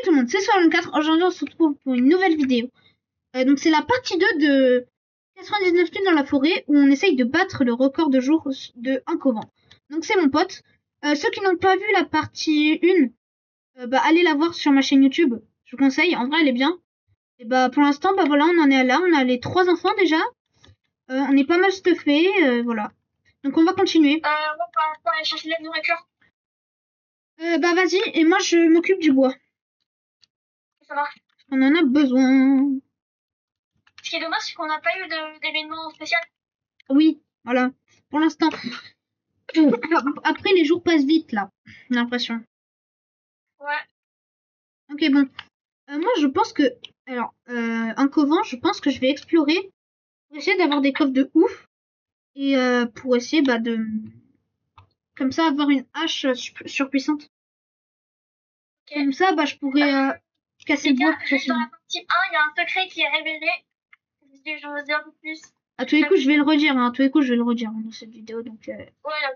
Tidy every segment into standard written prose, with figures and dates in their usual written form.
tout le monde, c'est Soir24. Aujourd'hui, on se retrouve pour une nouvelle vidéo. Donc, c'est la partie 2 de 99 nuits dans la forêt où on essaye de battre le record de jours de Uncoven. Donc, c'est mon pote. Ceux qui n'ont pas vu la partie 1, allez la voir sur ma chaîne YouTube. Je vous conseille, en vrai, elle est bien. Et pour l'instant, voilà, on en est là. On a les 3 enfants déjà. On est pas mal stuffé, voilà. Donc, on va continuer. On va aller chercher de la nourriture. Vas-y, et moi, je m'occupe du bois. Ça marche. On en a besoin. Ce qui est dommage, c'est qu'on n'a pas eu d'événement spécial. Oui, voilà. Pour l'instant. Après, les jours passent vite, là. J'ai l'impression. Ouais. Ok, bon. Moi, je pense que... Alors, Uncoven, je pense que je vais explorer pour essayer d'avoir des coffres de ouf. Et pour essayer, de... Comme ça, avoir une hache surpuissante. Okay. Comme ça, je pourrais casser le bois plus juste dans facilement. la partie 1, il y a un secret qui est révélé. Je vous dis un peu plus. À tous les coups, je vais le redire. Hein. À tous les coups, je vais le redire dans cette vidéo. Donc, voilà.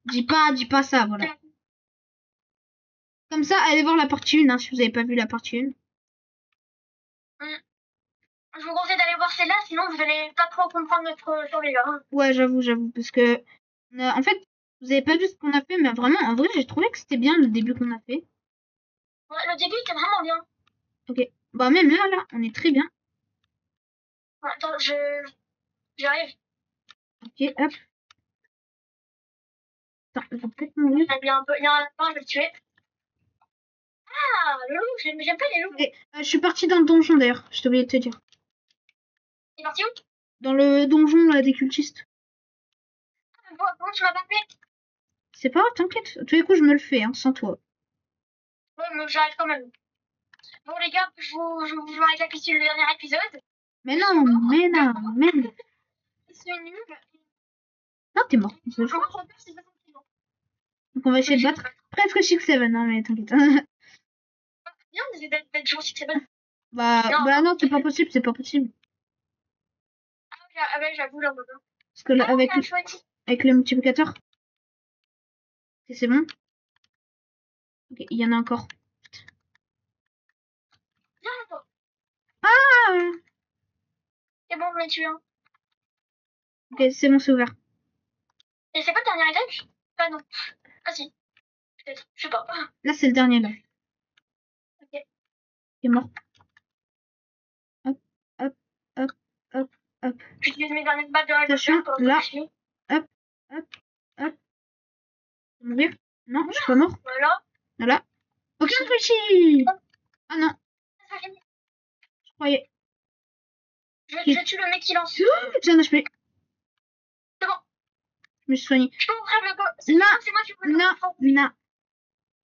Dis pas ça, voilà. Comme ça, allez voir la partie 1, hein, si vous n'avez pas vu la partie 1. Je vous conseille d'aller voir celle-là, sinon vous allez pas trop comprendre notre survie. Hein. Ouais, j'avoue, parce que... en fait, vous avez pas vu ce qu'on a fait, mais vraiment, en vrai, j'ai trouvé que c'était bien le début qu'on a fait. Ouais, le début était vraiment bien. Ok. Même là, on est très bien. Attends, j'arrive. Ok, hop. Attends, je vais peut-être mourir. Il y a un lapin, je vais le tuer. Ah, le loup, j'aime pas les loups. Okay. Je suis partie dans le donjon, d'ailleurs. Je t'ai oublié de te dire. T'es parti où? Dans le donjon, là, des cultistes. Comment tu m'as pas fait? C'est pas grave, t'inquiète. À tous les coups, je me le fais, hein, sans toi. Ouais, mais j'arrive quand même. Bon, les gars, je vous récapitule le dernier épisode. Mais non. C'est nul. Non, t'es mort. Donc, on va essayer de battre presque 6-7, hein, mais t'inquiète. Bien d'être joué 6-7. Non, c'est pas possible, Ah ouais, j'avoue, là, on Parce que là, avec le multiplicateur. Ok, c'est bon. Ok, il y en a encore. Ah! C'est bon, je l'ai tué. Hein. Ok, c'est bon, c'est ouvert. Et c'est pas le dernier étage? Ah non. Ah si. Peut-être. Je sais pas. Là, c'est le dernier, là. Ok. Il est mort. Hop. J'utilise mes dernières balles de Attention, là. Hop. Mourir? Non, je suis pas mort. Voilà. Ok, on réussit. Ah non. Je croyais. Je tue le mec qui lance. J'ai un HP. C'est bon. Je me suis soigné. Je peux ouvrir le go. C'est moi qui peux Non,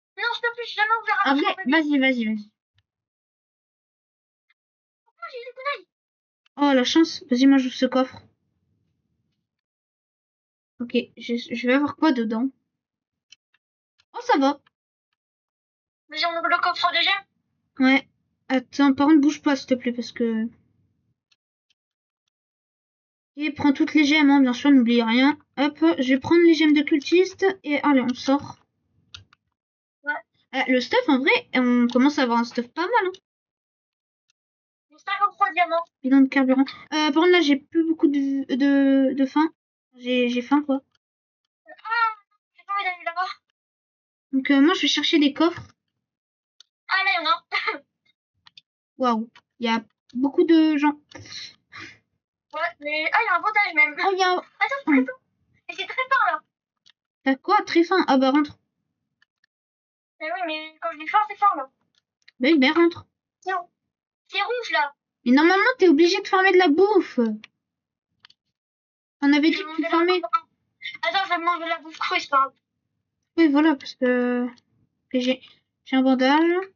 je peux plus jamais ouvrir un vrai. Vas-y. Pourquoi j'ai eu des tenailles? Oh, la chance. Vas-y, moi, j'ouvre ce coffre. Ok, je vais avoir quoi dedans? Oh, ça va. Vas-y, on ouvre le coffre déjà. Ouais. Attends, par contre, bouge pas, s'il te plaît, parce que... Et prends toutes les gemmes, hein, bien sûr, n'oublie rien. Hop, je vais prendre les gemmes de cultiste et allez, on sort. Ouais. Le stuff, en vrai, on commence à avoir un stuff pas mal. Hein. J'ai 53 diamants. Bidon de carburant. Par contre, là, j'ai plus beaucoup de faim. J'ai faim, quoi. Ah, j'ai pas envie d'aller là-bas. Donc, moi, je vais chercher des coffres. Ah, là, il y en a un. Waouh, il y a beaucoup de gens. Ouais, mais... Ah, il y a un bondage même. Oh, il y a... Attends. Et c'est très fort, là. T'as quoi? Très faim. Ah, rentre. Mais oui, mais quand je dis fort, c'est fort, là. Ben, rentre. C'est rouge, là. Mais normalement, t'es obligé de farmer de la bouffe. On avait dit que tu farmais. Attends, je vais manger de la bouffe crue, c'est pas grave. Oui, voilà, parce que... J'ai un bandage.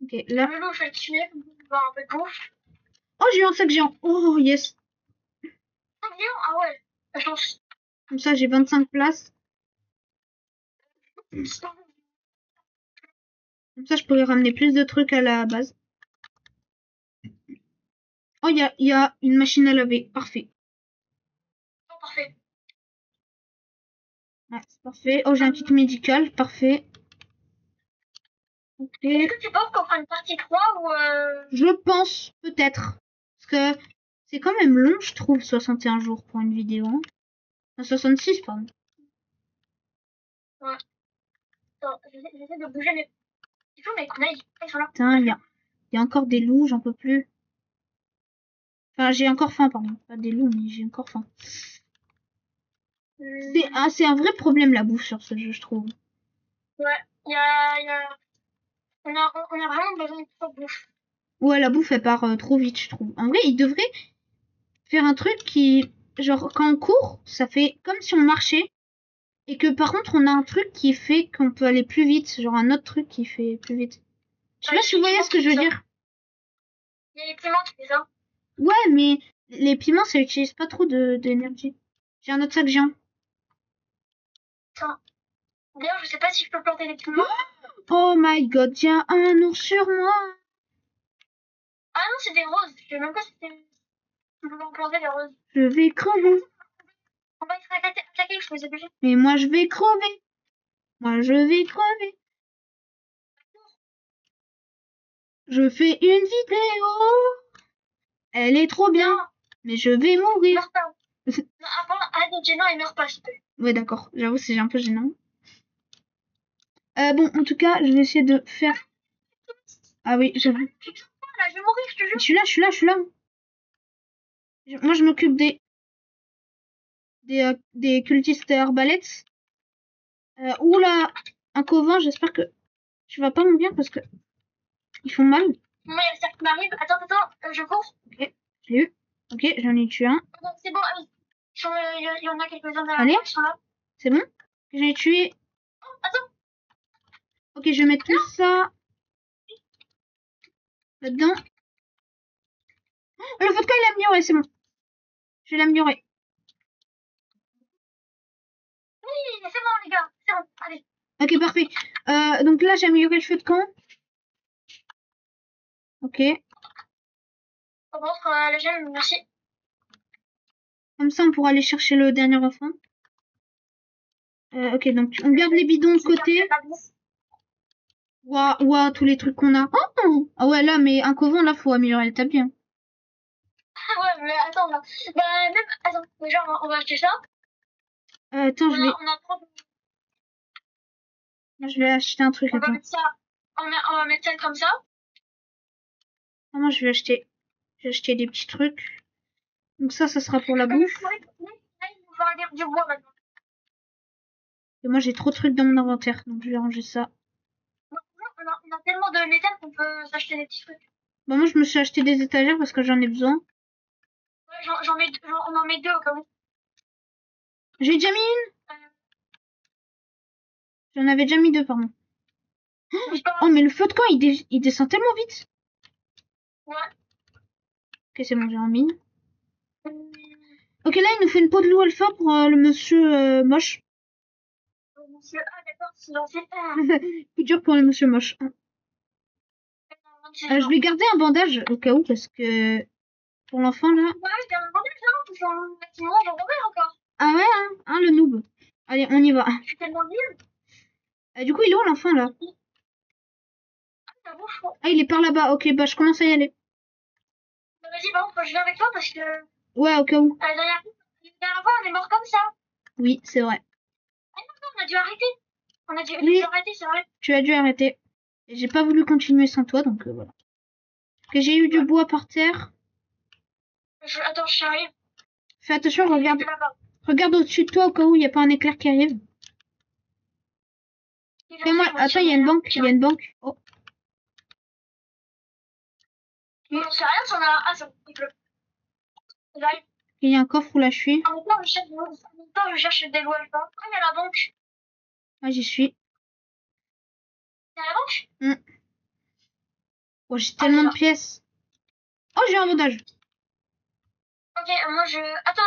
Ok, là... Le loup, je vais le tuer, pour avoir un peu de bouffe. Oh, j'ai eu un sac géant. Oh, yes. Sac géant? Ah ouais, la chance. Comme ça, j'ai 25 places. Comme ça, je pourrais ramener plus de trucs à la base. Oh, il y a une machine à laver. Parfait. Oh, parfait. Ouais, c'est parfait. Oh, j'ai un kit médical. Parfait. Ok. Est-ce que tu penses qu'on fera une partie 3 ou Je pense, peut-être. Parce que c'est quand même long, je trouve, 61 jours pour une vidéo. Hein. Enfin, 66, pardon. ouais. Attends, j'essaie de bouger mes... Il faut mes collègues. Ils sont là. Putain, il y a encore des loups, j'en peux plus. Enfin, j'ai encore faim, pardon. Pas des loups, mais j'ai encore faim. C'est un vrai problème, la bouffe, sur ce jeu, je trouve. Ouais, on a vraiment besoin de trop de bouffe. Ouais, la bouffe, elle part trop vite, je trouve. En vrai, il devrait faire un truc qui... Genre, quand on court, ça fait comme si on marchait. Et que, par contre, on a un truc qui fait qu'on peut aller plus vite. Genre, un autre truc qui fait plus vite. Je sais pas si vous voyez ce que je veux dire. Il y a les piments, tu fais ça. Ouais, mais les piments, ça utilise pas trop d'énergie. J'ai un autre sac géant. Attends. D'ailleurs, je sais pas si je peux planter des piments. Oh my god, il y a un ours sur moi. Ah non, c'est des roses. Je sais même pas si c'était... On peut en planter des roses. Je vais crever. On va être attaqué, je faisais déjà. Mais moi, je vais crever. Moi, je vais crever. Je fais une vidéo. Elle est trop bien. Mais je vais mourir. Meurs pas. Non, avant, arrête d'être gênant et meurs pas, s'il te plaît. Ouais, d'accord. J'avoue, c'est un peu gênant. Bon, en tout cas, je vais essayer de faire... Ah oui, j'avoue. Là, je vais mourir, je te jure. Je suis là. Moi, je m'occupe des cultistes arbalètes. Oula, un covent, j'espère que tu vas pas mourir parce que ils font mal. Moi, il y a le cercle qui m'arrive. Attends, je cours. Ok, j'ai eu. Ok, j'en ai tué un. Non, c'est bon, ah oui. Il y en a quelques-uns derrière Allez. moi qui sont là. C'est bon? J'en ai tué. Oh, attends. Ok, je vais mettre tout ça là-dedans. Oh, le vodka, il est amélioré, c'est bon. Je vais l'améliorer. Oui, c'est bon, les gars. C'est bon, allez. Ok, parfait. Donc là, j'ai amélioré le feu de camp. Ok. Par contre, la gemme, merci. Comme ça, on pourra aller chercher le dernier enfant. Ok, donc on garde les bidons de côté. Ouah, tous les trucs qu'on a. Oh, ah ouais, là, mais un couvent, là, faut améliorer le tablier. Ah ouais, mais attends, là. Bah, même, attends, déjà, on va acheter ça. Attends, On a trop... je vais acheter un truc. On va Attends. mettre ça, on va mettre ça comme ça. Ah, moi, je vais acheter des petits trucs. Donc ça sera pour la bouffe. Là, il nous va aller du bois maintenant. Et moi, j'ai trop de trucs dans mon inventaire, donc je vais ranger ça. On a tellement de métal qu'on peut s'acheter des petits trucs. Bah, moi, je me suis acheté des étagères parce que j'en ai besoin. Ouais, on en met deux au cas où. J'ai déjà mis une. J'en avais déjà mis deux, pardon. Oh, mais le feu de camp, il descend tellement vite. Ouais. Ok, c'est bon, j'ai en mine. Ok, là, il nous fait une peau de loup alpha pour le monsieur moche. Monsieur, ah d'accord, silencieux. Coup dur pour le monsieur moche. Je vais garder un bandage au cas où, parce que pour l'enfant, là... Ouais, j'ai un bandage là, parce que sinon, j'en remets encore. Ah ouais, hein, le noob. Allez, on y va. Je suis tellement nulle. Du coup, il est où l'enfant, là? Ça bouffe. Ah, il est par là-bas. Ok, bah, je commence à y aller. Bah, vas-y, par contre, je viens avec toi parce que... Ouais, au cas où. La dernière fois, on est mort comme ça. Oui, c'est vrai. Ah non, on a dû arrêter. On a dû arrêter, c'est vrai. Tu as dû arrêter. Et j'ai pas voulu continuer sans toi, donc voilà. Ok, j'ai eu du bois par terre. Attends, je arrive. Fais attention, regarde au-dessus de toi au cas où il n'y a pas un éclair qui arrive. Fais-moi... Attends, il y a une banque. Oh. On sait rien si on a... Ah, il pleut. J'arrive. Il y a un coffre où là je suis. En même temps, je cherche des lois. Ah, il y a la banque. Ah, j'y suis. Il y a la banque. Oh, j'ai tellement de pièces. Oh, j'ai un bandage. Ok, moi je... Attends.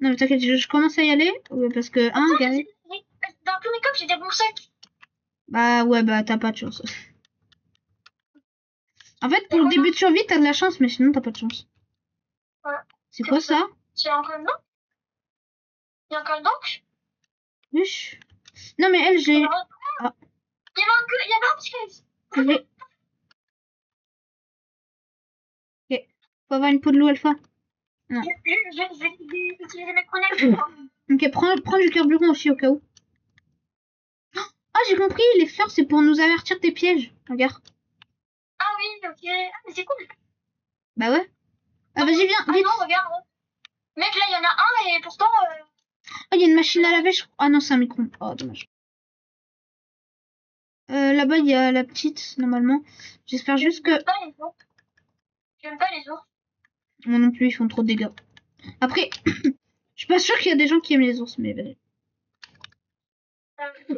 Non, mais t'inquiète, je commence à y aller. Ouais, parce que, Gary. Dans tous mes coffres, j'ai des bons sacs. Bah, ouais, bah, t'as pas de chance. En fait, pour le début de survie, t'as de la chance, mais sinon, t'as pas de chance. Ouais. C'est quoi ça? Il y a encore une banque. Il y a encore une banque. Wesh. Non, mais elle, j'ai... Ah. Il y avait un petit Ok. Faut avoir une peau de loup alpha. Non. Je vais utiliser mes chroniques. Ok, prends du carburant aussi au cas où. Ah, j'ai compris, les fleurs c'est pour nous avertir des pièges. Regarde. Ah oui, ok. Ah, mais c'est cool. Bah ouais. Ah, vas-y, viens, Ah vite. non, regarde. Mec, là, il y en a un et pourtant. Oh, il y a une machine à laver, je crois. Ah non, c'est un micro. Oh, dommage. Là-bas, il y a la petite, normalement. J'espère juste que... J'aime pas les ours. J'aime pas les ours. Moi non plus, ils font trop de dégâts. Après, je suis pas sûre qu'il y a des gens qui aiment les ours, mais... Ah, c'est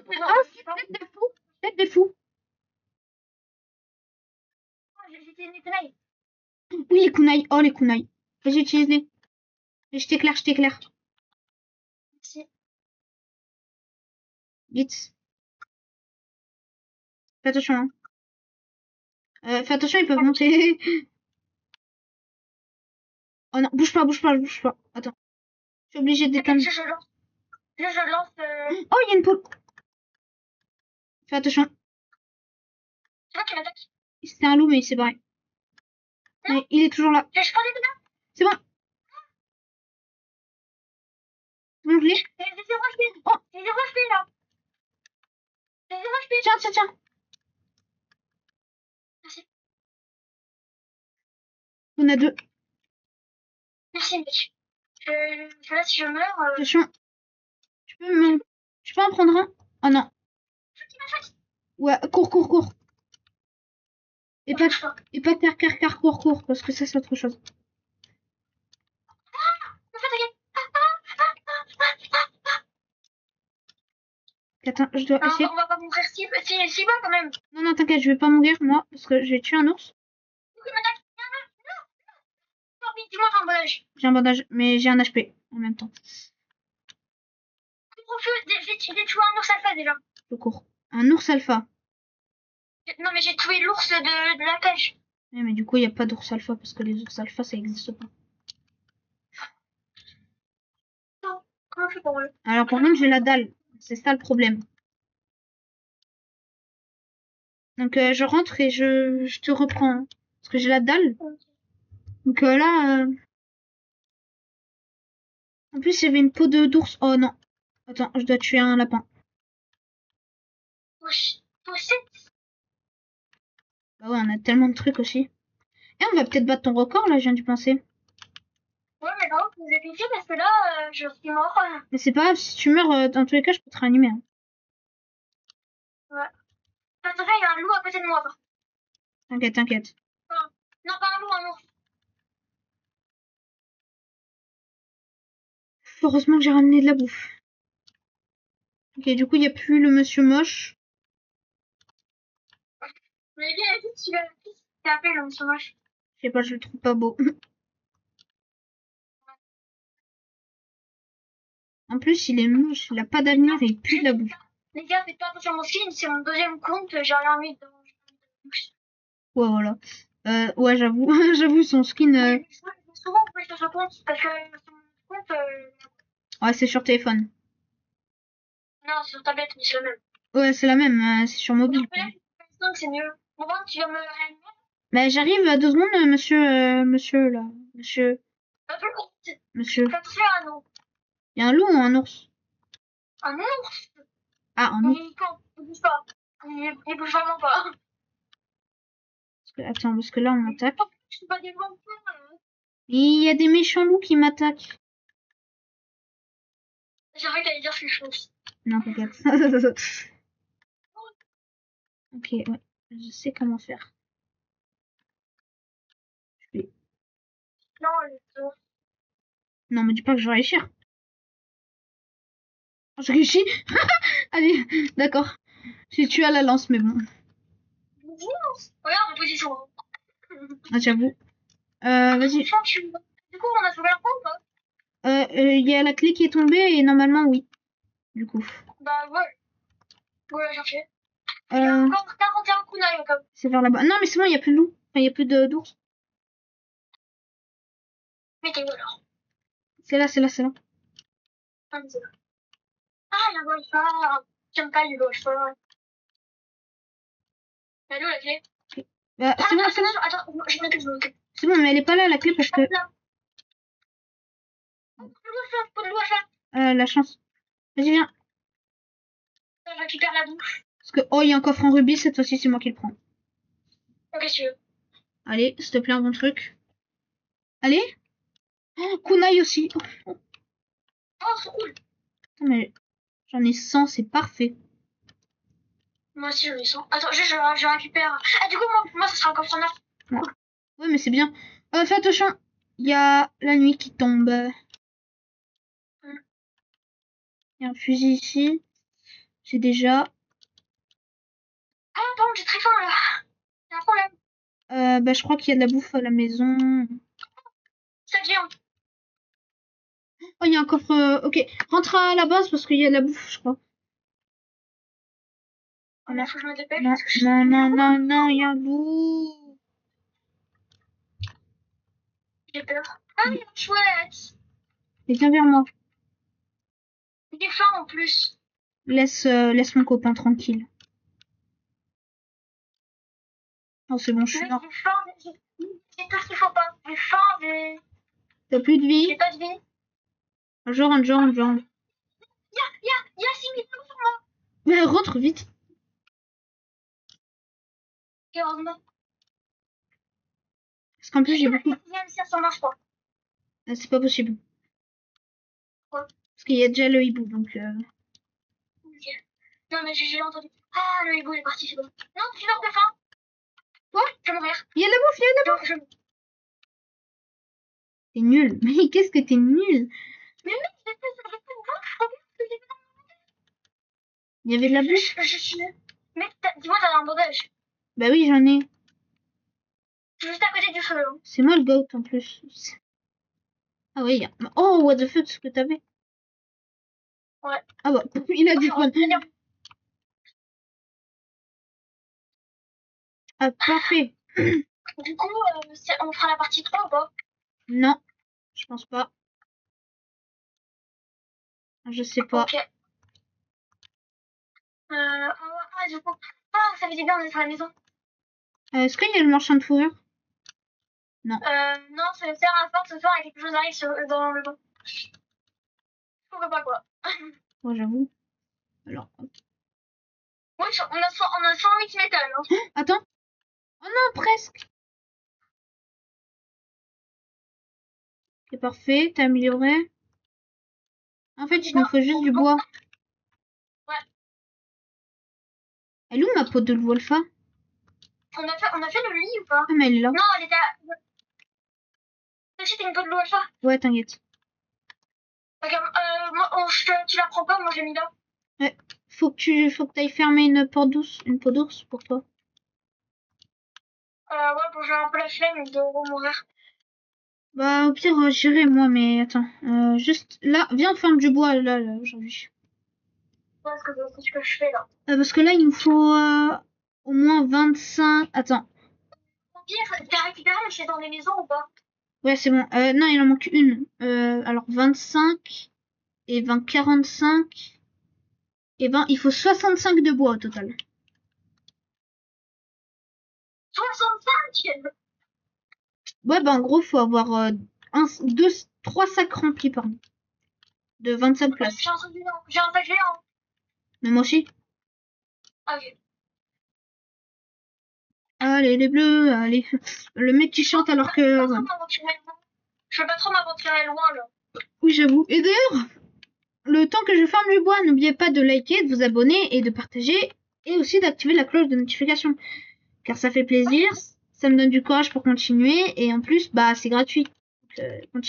peut-être des fous. Peut-être des fous. J'utilise mes tenailles. Oui, les kunai. Oh, les kunai. Vas-y, utilise-les. Je t'éclaire, je t'éclaire. Merci. Vite. Fais attention, hein. Fais attention, ils peuvent monter. Oh non, bouge pas, bouge pas, bouge pas. Attends. Je suis obligée d'éteindre. Je lance. Je lance. Oh, il y a une poule. Fais attention. Tu vois qui m'attaque. C'était un loup, mais il s'est barré. Mais il est toujours là. Je prends des dégâts. C'est bon. C'est bon, je l'ai. J'ai 0 HP. Oh. J'ai 0 HP là. J'ai 0 HP. Tiens, tiens, tiens. Merci. On a deux. Merci, mec. Là, si je meurs. Attention. Tu peux en prendre un? Oh non. Ouais, cours, cours, cours. Et pas car, cours, parce que ça, c'est autre chose. Attends, je dois essayer. On va pas mourir si bas quand même. Non, non, t'inquiète, je vais pas mourir, moi, parce que j'ai tué un ours. Non, mais dis-moi un bandage. J'ai un bandage, mais j'ai un HP en même temps. J'ai tué un ours alpha déjà. Je cours. Un ours alpha. Non, mais j'ai tué l'ours de la pêche. Ouais, mais du coup, il n'y a pas d'ours alpha, parce que les ours alpha, ça n'existe pas. Non, comment je fais pour eux? Alors, par contre, j'ai la dalle. C'est ça le problème. Donc, je rentre et je te reprends. Hein, parce que j'ai la dalle. Donc là... En plus, il y avait une peau d'ours. Oh non. Attends, je dois tuer un lapin. Wesh, Bah ouais, on a tellement de trucs aussi. Et on va peut-être battre ton record, là, je viens d'y penser. ouais, mais non, vous êtes ici parce que là, je suis mort. Mais c'est pas grave, si tu meurs, dans tous les cas, je peux te réanimer. Hein. Ouais. Attention, il y a un loup à côté de moi. T'inquiète, t'inquiète. Non, pas un loup, un ours. Heureusement que j'ai ramené de la bouffe. Ok, du coup, il n'y a plus le monsieur moche. Mais bien, tu l'as appelé le monsieur moche. Je sais pas, je le trouve pas beau. En plus, il est moche, il a pas d'avenir et il pue de la bouffe. Les gars, faites pas attention à mon skin, c'est mon deuxième compte, j'ai rien mis dedans. Ouais, voilà. Ouais, j'avoue, j'avoue, son skin... Souvent, on peut sur ce compte parce que sur mon compte, Ouais, c'est sur téléphone. non, c'est sur tablette, mais c'est le même. Ouais, c'est la même, c'est sur mobile. Donc, c'est mieux. Bon, tu vas me réanimer. Bah, j'arrive à 2 secondes, monsieur, là. Monsieur. Attention à nous. Il y a un loup ou un ours? Un ours. Ah, un ours. Il bouge pas. Il bouge vraiment pas. Attends, parce que là, on m'attaque. Je suis pas des bons points. Il y a des méchants loups qui m'attaquent. J'ai cru que t'allais dire quelque chose. Non, t'inquiète. Ok, ouais. Je sais comment faire. Non, les ours. Non, mais dis pas que je vais réussir. Je réussis. Allez, d'accord. J'ai tué à la lance, mais bon. Regarde en position. Ah, j'avoue. Vas-y. Du coup, on a sauvé la fois ou pas? Il y a la clé qui est tombée et normalement, oui. Du coup. Bah, ouais. Ouais, j'ai cherché. Il y a encore 41 kunai au cas où. C'est vers là-bas. Non, mais c'est bon, il n'y a plus de loup. Enfin, il n'y a plus d'ours. Mais t'es où alors? C'est là, c'est là, c'est là. Ah, mais c'est là. Ah, la Golfa. J'aime pas les Golfa. Elle est où la clé? Bah, c'est bon, c'est bon. Attends, je m'occupe. C'est bon, mais elle est pas là, la clé, parce que... Pot de l'eau à chat. la chance. Vas-y, viens. Je récupère la bouche. Parce que... Oh, il y a un coffre en rubis, cette fois-ci, c'est moi qui le prends. Ok, si tu veux. Allez, s'il te plaît, un bon truc. Allez. Oh, kunai aussi. Oh, Oh, c'est cool. putain, mais j'en ai 100, c'est parfait. Moi aussi, j'en ai 100. Attends, juste, je récupère. Ah, du coup, moi, ça sera un coffre en or. Ouais, ouais, mais c'est bien. Fais attention. Il y a la nuit qui tombe. Il y a un fusil ici. J'ai déjà. Ah, pardon, j'ai très faim, là. C'est un problème. Bah, je crois qu'il y a de la bouffe à la maison. C'est géant. Oh, il y a un coffre. Ok, rentre à la base parce qu'il y a de la bouffe, je crois. Oh, là, faut que je me dépêche. Non, parce que je suis non, non, nulle. non, non, il y a un loup. J'ai peur. Ah, il y a une chouette. Et viens vers moi. J'ai faim en plus. Laisse mon copain tranquille. Oh, c'est bon, je suis Mais mort. j'ai faim. J'ai tout ce qu'il faut pas. J'ai faim, T'as plus de j'ai vie? pas de vie. Un jour. Il y a 6000 loups sur moi. Mais rentre vite. Et heureusement. Parce qu'en plus, j'ai beaucoup. Il y a une serre sur moi, je crois. C'est pas possible. Quoi? Parce qu'il y a déjà le hibou, donc. Ok. Non, mais j'ai entendu. Ah, le hibou est parti, c'est bon. Non, je meurs de faim. Quoi? Je vais mourir. Il y a de la bouffe, il y a de la bouffe. Je... T'es nul. Mais qu'est-ce que t'es nul? Mais mec, j'ai plus de bouffe. Il y avait de la bouffe? Je suis nulle. Mec, dis-moi, t'as un bandage. Bah oui, j'en ai. Je suis juste à côté du feu. Hein. C'est moi le goat en plus. Ah oui, oh, what the fuck, ce que t'avais? Ouais. Ah bah, il a du fun. Ah, parfait. Du coup, on fera la partie 3 ou pas? Non, je pense pas. Je sais pas. Ok. Du coup. Ah, ça fait du bien d'être à la maison. Est-ce qu'il y a le marchand de fourrure? Non. Non, ça va faire un fin ce soir et quelque chose arrive dans le dos. Je comprends pas quoi. Ouais, j'avoue. Alors. Oui, on a 108 métal. Hein. Attends. Oh non, presque. C'est parfait, t'as amélioré. En fait, il nous faut juste du bois. Ouais. Elle est où ma peau de loup alpha? On a fait le lit ou pas? Ah, mais elle est là. Non, elle était à... C'était une peau de loup alpha. Ouais, t'inquiète. Ok, tu la prends pas, moi j'ai mis là. Ouais. Faut que t'ailles fermer une porte douce, une peau d'ours pour toi. Ouais, bon, j'ai un peu la flemme de remourir. Bah, au pire, j'irai moi, mais attends. Juste là, viens, on ferme du bois là aujourd'hui. Ouais, c'est ce que je fais là. Parce que là, il nous faut au moins 25. Attends. Au pire, t'as récupéré c'est dans les maisons ou pas? Ouais, c'est bon. Non, il en manque une. Alors, 25 et 20, 45 et 20. Il faut 65 de bois au total. 65? Ouais, bah, en gros, faut avoir 3 sacs remplis, pardon. De 25 places. J'ai un sac géant. Mais moi aussi. Ok. Allez, les bleus, allez. Le mec qui chante alors que... Ouais. Je veux pas trop m'aventurer loin là. Oui, j'avoue. Et d'ailleurs, le temps que je ferme du bois, n'oubliez pas de liker, de vous abonner et de partager. Et aussi d'activer la cloche de notification. Car ça fait plaisir, ça me donne du courage pour continuer. Et en plus, bah, c'est gratuit. Donc,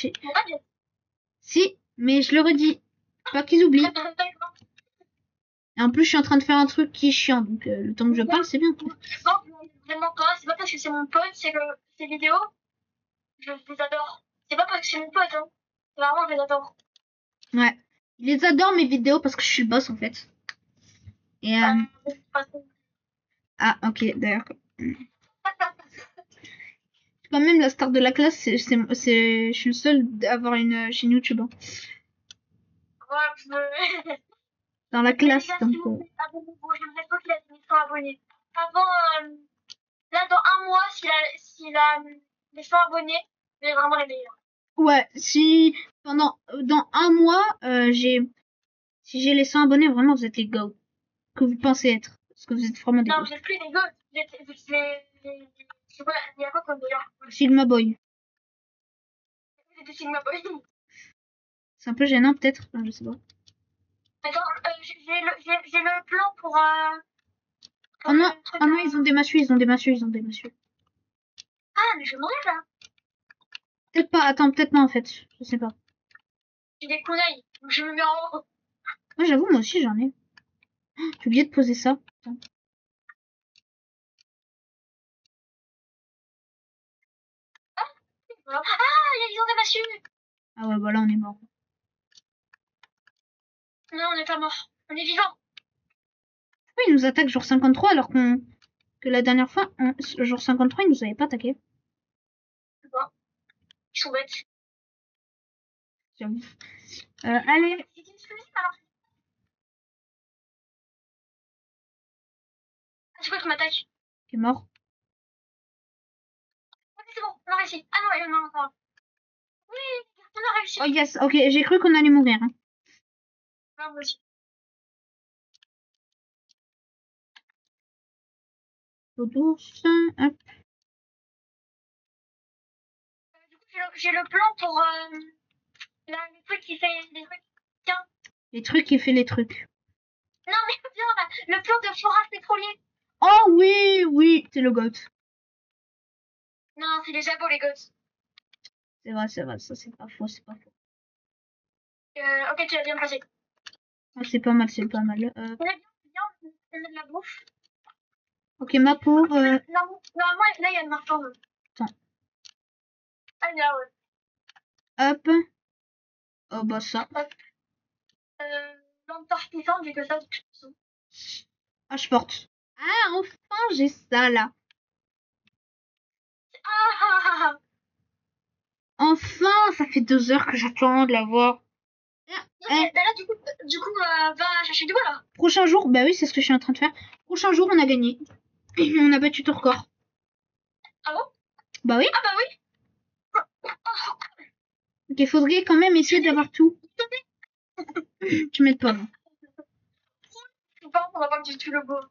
si, mais je le redis. Pas qu'ils oublient. Et en plus, je suis en train de faire un truc qui est chiant. Donc, le temps que je parle, c'est bien. Non, vraiment pas. C'est pas parce que c'est mon pote, c'est que ces vidéos, je les adore. C'est pas parce que c'est mon pote, hein. Vraiment, je les adore. Ouais. Je les adore mes vidéos parce que je suis le boss en fait. Et ah, ok, d'ailleurs. Quand même, la star de la classe, je suis le seul à avoir une chaîne YouTube. Hein. Ouais, Dans la classe, donc. Abonnez-vous, j'aimerais pas qu'il ait 100 abonnés. Avant, un mois, s'il a les 100 abonnés, il est vraiment les meilleurs. Ouais, si dans un mois, si j'ai les 100 abonnés, vraiment, vous êtes les gars que vous pensez être. Parce que vous êtes vraiment des Non, gars. vous êtes plus les gars, vous êtes c'est quoi, il y a quoi comme meilleur? Sigma Boy. Vous êtes des Sigma Boy. C'est un peu gênant, peut-être. Enfin, je sais pas. Attends, j'ai le plan pour Oh non, le truc oh non, là. ils ont des massues, ils ont des massues, ils ont des massues. Ah, mais je vais mourir là. Peut-être pas, attends, peut-être pas en fait. Je sais pas. J'ai des kunai, donc je me mets en haut. Moi, j'avoue, moi aussi, j'en ai. J'ai oublié de poser ça. Putain. Voilà. Ah, ils ont des massues. Ah ouais, bah là, on est mort. Non, on n'est pas mort. On est vivant. Pourquoi ils nous attaquent jour 53 alors que la dernière fois, jour 53, ils nous avaient pas attaqué. Bon. Ils sont bêtes. J'avoue. Allez. C'est une exclusive alors. Ah, c'est quoi qui m'attaque? Qui est mort. Ok, c'est bon, on a réussi. Ah non, il y en a encore. Oui, on a réussi. Oh yes, ok, j'ai cru qu'on allait mourir. Hein. Ah, moi aussi. Eau douce, hop. Du coup, j'ai le plan pour le truc qui fait des trucs. Tiens. Les trucs qui fait les trucs. Non, mais viens là. Le plan de forage pétrolier. Oh oui, oui, c'est le goat. Non, c'est les abos, les gosses. C'est vrai, ça c'est pas faux, c'est pas faux. Ok, tu l'as bien placé. Ah, c'est pas mal, c'est pas mal. On a bien mettre de la bouffe. Ok, ma peau. Non, normalement, là, il y a une marchande. Attends. Ah, là, ouais. Hop. Oh bah ça. Lampe torche puissante, j'ai que ça de toute façon. Ah, je porte. Ah, enfin, j'ai ça là. Ah ah ah ah. Enfin, ça fait 2 heures que j'attends de l'avoir. Bah là, du coup va chercher du bois là. Prochain jour, bah oui, c'est ce que je suis en train de faire. Prochain jour, on a gagné. On a battu ton record. Ah bon? Bah oui. Ah bah oui. Ok, faudrait quand même essayer d'avoir tout. Tu m'aides pas. Je pense qu'on va pas que tu tues le bois.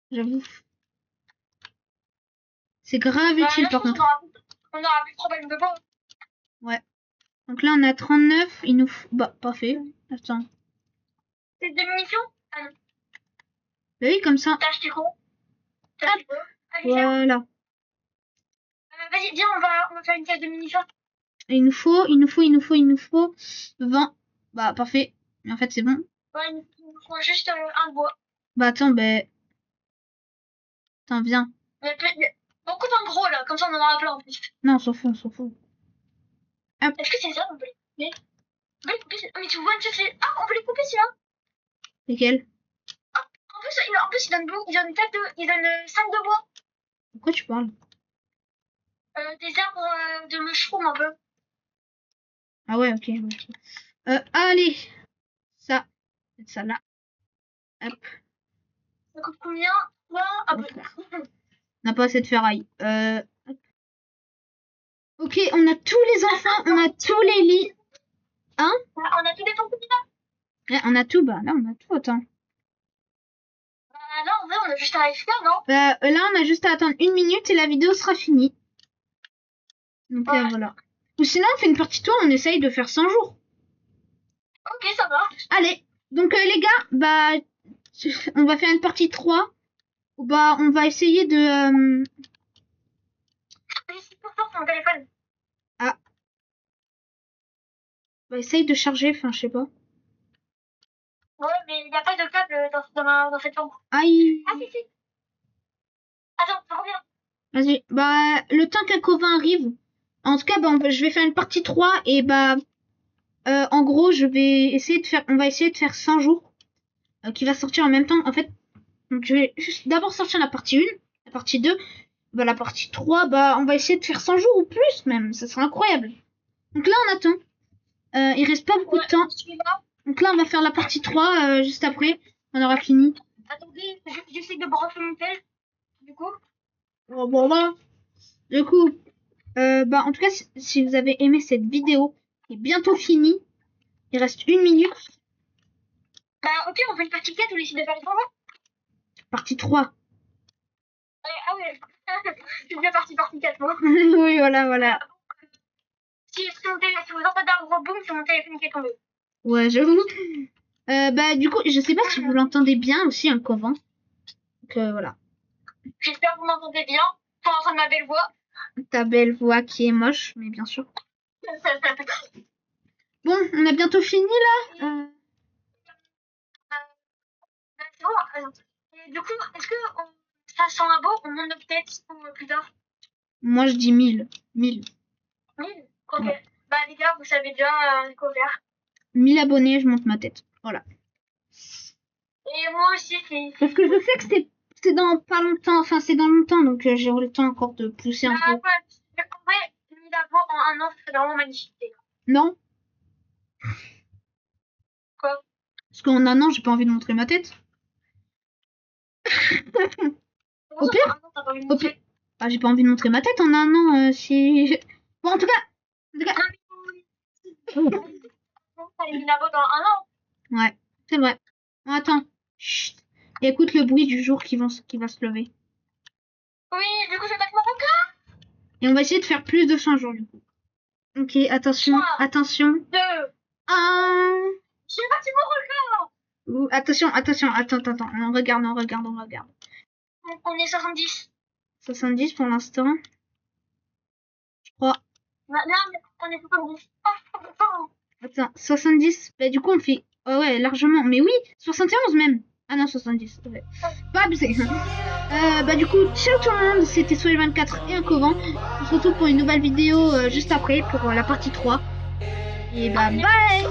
J'avoue. C'est grave Bah, utile là, je par pense contre. on aura plus de problème de bois. Ouais. Donc là, on a 39. Il nous faut. Bah, pas fait. Attends. C'est des munitions? Ah non. Bah oui, comme ça. T'as acheté quoi? T'as acheté quoi? Allez, viens. Voilà. Vas-y, viens, on va faire une caisse de munitions. Et il nous faut 20. Bah, parfait. Mais en fait, c'est bon. Ouais, il nous faut juste un bois. Bah, attends, bah. Attends, viens. Il y a beaucoup en gros là, comme ça on en aura plein en plus. Non, on s'en fout, on s'en fout. Est-ce que c'est ça? On peut les couper. On peut les couper. Ah, mais tu vois une chose, ah, on peut les couper celui-là. Lesquels? En plus, il donne beaucoup, il donne 5 de bois. Pourquoi tu parles? Des arbres de mushroom un peu. Ah ouais, ok. Ouais. Allez. Ça. Ça là. Hop. Ça coûte combien? Ouais, ah, Bon, bah. frère. On n'a pas assez de ferraille. Hop. Ok, on a tous les enfants, on a tous les lits. Hein? On a tout dépensé là. Ouais, on a tout, bah là on a tout, attends. Bah là, en vrai, on a juste à faire, non? Là on a juste à attendre 1 minute et la vidéo sera finie. Donc Ouais. voilà. Ou sinon on fait une partie tour, on essaye de faire 100 jours. Ok, ça va. Allez, donc les gars, bah on va faire une partie 3. Bah on va essayer de... Je suis pour fort sur mon téléphone. Bah essaye de charger, enfin je sais pas. Ouais, mais il n'y a pas de câble dans cette chambre. Aïe. Ah, si, si. Attends, reviens. Vas-y, bah le temps qu'un Covin arrive, en tout cas bah, je vais faire une partie 3 et bah en gros on va essayer de faire 100 jours qui va sortir en même temps en fait. Donc je vais juste d'abord sortir la partie 1, la partie 2, bah la partie 3 bah on va essayer de faire 100 jours ou plus même, ça sera incroyable. Donc là on attend. Il reste pas beaucoup de temps. Donc là on va faire la partie 3 juste après, on aura fini. Attendez, j'essaie de brancher mon tel. Du coup, Oh, bon, bah. Du coup, bah, en tout cas, si vous avez aimé cette vidéo, qui est bientôt finie, il reste 1 minute, bah, ok, on fait une partie 4 ou décide de faire les 3 mois. partie 3. Ah ouais, je suis bien partie 4 moi. Oui, voilà. Si vous entendez un gros boom, c'est mon téléphone qui est tombé. Ouais, j'avoue. Bah, du coup, je sais pas si vous l'entendez bien aussi, un Covan. Donc, voilà. J'espère que vous m'entendez bien. Pour entendre ma belle voix. Ta belle voix qui est moche, mais bien sûr. Bon, on a bientôt fini, là. C'est bon. Et du coup, est-ce que ça sent un beau, on monte notre tête ou plus tard? Moi, je dis 1000. 1000. 1000. Ok. Ouais. Bah les gars, vous savez déjà quoi faire. 1000 abonnés, je monte ma tête. Voilà. Et moi aussi, c'est... Parce que je sais que c'est dans pas longtemps. Enfin, c'est dans longtemps, donc j'aurai le temps encore de pousser un peu. Ouais, en vrai, 1000 abos en un an, c'est vraiment magnifique. Non? Quoi? Parce qu'en un an, j'ai pas envie de montrer ma tête. Au pire, ah, j'ai pas envie de montrer ma tête en un an, si... Bon, en tout cas... T'as 1000 abos dans un an. Ouais, c'est vrai. Bon, attends. Chut. Et écoute le bruit du jour qui va se lever. Oui, du coup, je vais battre mon record. Et on va essayer de faire plus de 100 jours, du coup. Ok, attention, 3, attention. 2. J'ai battu mon record. Attention, attends. On regarde. On est 70. 70 pour l'instant. Je crois. Là, on est 70. Attends, 70. Bah, du coup, on fait... Oh ouais, largement. Mais oui, 71 même. Ah non, 70. Ouais. Pas abusé. Bah, du coup, ciao tout le monde. C'était Soleil24 et un Covan. On se retrouve pour une nouvelle vidéo juste après, pour la partie 3. Et bah, bye.